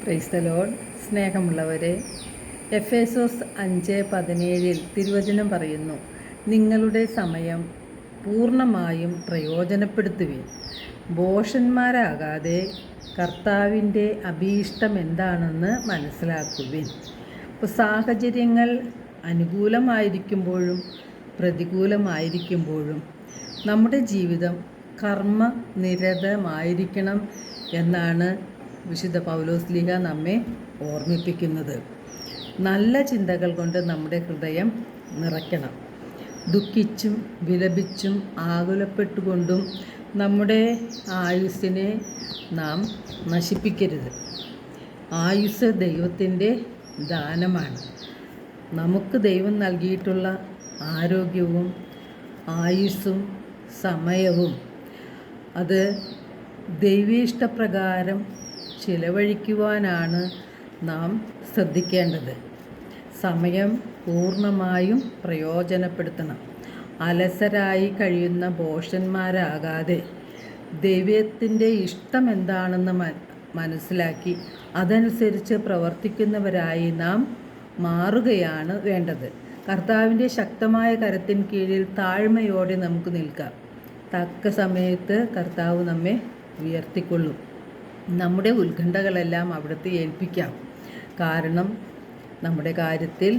Praise the Lord. സ്നേഹമുള്ളവരെ, എഫേസോസ് 5:17 തിരുവചനം പറയുന്നു, നിങ്ങളുടെ സമയം പൂർണ്ണമായും പ്രയോജനപ്പെടുത്തുവിൻ, ഭോഷന്മാരാകാതെ കർത്താവിൻ്റെ അഭീഷ്ടം എന്താണെന്ന് മനസ്സിലാക്കുവിൻ. ഇപ്പോൾ സാഹചര്യങ്ങൾ അനുകൂലമായിരിക്കുമ്പോഴും പ്രതികൂലമായിരിക്കുമ്പോഴും നമ്മുടെ ജീവിതം കർമ്മനിരതമായിരിക്കണം എന്നാണ് വിശുദ്ധ പൗലോസ്ലീഹ നമ്മെ ഓർമ്മിപ്പിക്കുന്നത്. നല്ല ചിന്തകൾ കൊണ്ട് നമ്മുടെ ഹൃദയം നിറയ്ക്കണം. ദുഃഖിച്ചും വിലപിച്ചും ആകുലപ്പെട്ടുകൊണ്ടും നമ്മുടെ ആയുസ്സിനെ നാം നശിപ്പിക്കരുത്. ആയുസ്സ് ദൈവത്തിൻ്റെ ദാനമാണ്. നമുക്ക് ദൈവം നൽകിയിട്ടുള്ള ആരോഗ്യവും ആയുസ്സും സമയവും അത് ദൈവീഷ്ടപ്രകാരം ചിലവഴിക്കുവാനാണ് നാം ശ്രദ്ധിക്കേണ്ടത്. സമയം പൂർണ്ണമായും പ്രയോജനപ്പെടുത്തണം. അലസരായി കഴിയുന്ന ഭോഷന്മാരാകാതെ ദൈവത്തിൻ്റെ ഇഷ്ടം എന്താണെന്ന് മനസ്സിലാക്കി അതനുസരിച്ച് പ്രവർത്തിക്കുന്നവരായി നാം മാറുകയാണ് വേണ്ടത്. കർത്താവിൻ്റെ ശക്തമായ കരത്തിന് കീഴിൽ താഴ്മയോടെ നമുക്ക് നിൽക്കാം. തക്ക സമയത്ത് കർത്താവ് നമ്മെ ഉയർത്തിക്കൊള്ളും. നമ്മുടെ ഉത്കണ്ഠകളെല്ലാം അവിടുത്തെ ഏൽപ്പിക്കാം. കാരണം നമ്മുടെ കാര്യത്തിൽ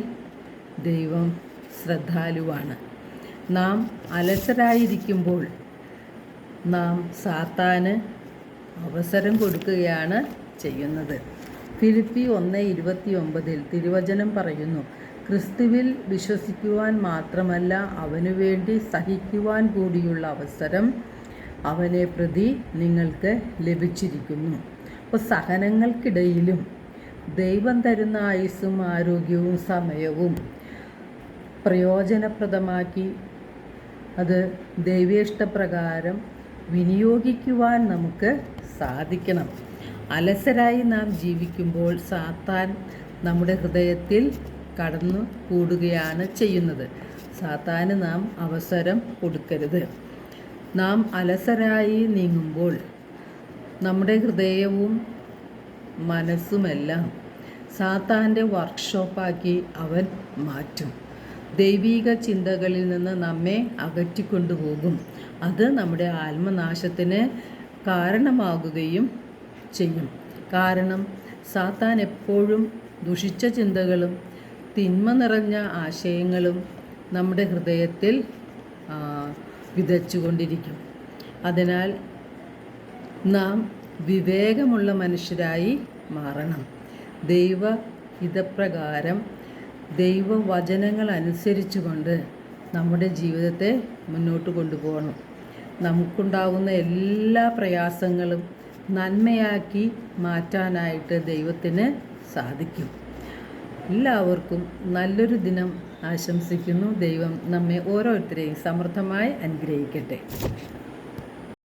ദൈവം ശ്രദ്ധാലുവാണ്. നാം അലസരായിരിക്കുമ്പോൾ നാം സാത്താന് അവസരം കൊടുക്കുകയാണ് ചെയ്യുന്നത്. ഫിലിപ്പി 1:29 തിരുവചനം പറയുന്നു, ക്രിസ്തുവിൽ വിശ്വസിക്കുവാൻ മാത്രമല്ല അവനു വേണ്ടി സഹിക്കുവാൻ കൂടിയുള്ള അവസരം അവനെ പ്രതി നിങ്ങൾക്ക് ലഭിച്ചിരിക്കുന്നു. അപ്പോൾ സഹനങ്ങൾക്കിടയിലും ദൈവം തരുന്ന ആയുസ്സും ആരോഗ്യവും സമയവും പ്രയോജനപ്രദമാക്കി അത് ദൈവേഷ്ടപ്രകാരം വിനിയോഗിക്കുവാൻ നമുക്ക് സാധിക്കണം. അലസരായി നാം ജീവിക്കുമ്പോൾ സാത്താൻ നമ്മുടെ ഹൃദയത്തിൽ കടന്നു കൂടുകയാണ് ചെയ്യുന്നത്. സാത്താന് നാം അവസരം കൊടുക്കരുത്. നാം അലസരായി നീങ്ങുമ്പോൾ നമ്മുടെ ഹൃദയവും മനസ്സുമെല്ലാം സാത്താൻ്റെ വർക്ക്ഷോപ്പാക്കി അവൻ മാറ്റും. ദൈവീക ചിന്തകളിൽ നിന്ന് നമ്മെ അകറ്റിക്കൊണ്ടുപോകും. അത് നമ്മുടെ ആത്മനാശത്തിന് കാരണമാകുകയും ചെയ്യും. കാരണം സാത്താൻ എപ്പോഴും ദുഷിച്ച ചിന്തകളും തിന്മ നിറഞ്ഞ ആശയങ്ങളും നമ്മുടെ ഹൃദയത്തിൽ വിതച്ചുകൊണ്ടിരിക്കും. അതിനാൽ നാം വിവേകമുള്ള മനുഷ്യരായി മാറണം. ദൈവഹിതപ്രകാരം ദൈവവചനങ്ങൾ അനുസരിച്ചുകൊണ്ട് നമ്മുടെ ജീവിതത്തെ മുന്നോട്ട് കൊണ്ടുപോകണം. നമുക്കുണ്ടാകുന്ന എല്ലാ പ്രയാസങ്ങളും നന്മയാക്കി മാറ്റാനായിട്ട് ദൈവത്തിന് സാധിക്കും. എല്ലാവർക്കും നല്ലൊരു ദിനം ആശംസിക്കുന്നു. ദൈവം നമ്മെ ഓരോരുത്തരെയും സമൃദ്ധമായി അനുഗ്രഹിക്കട്ടെ.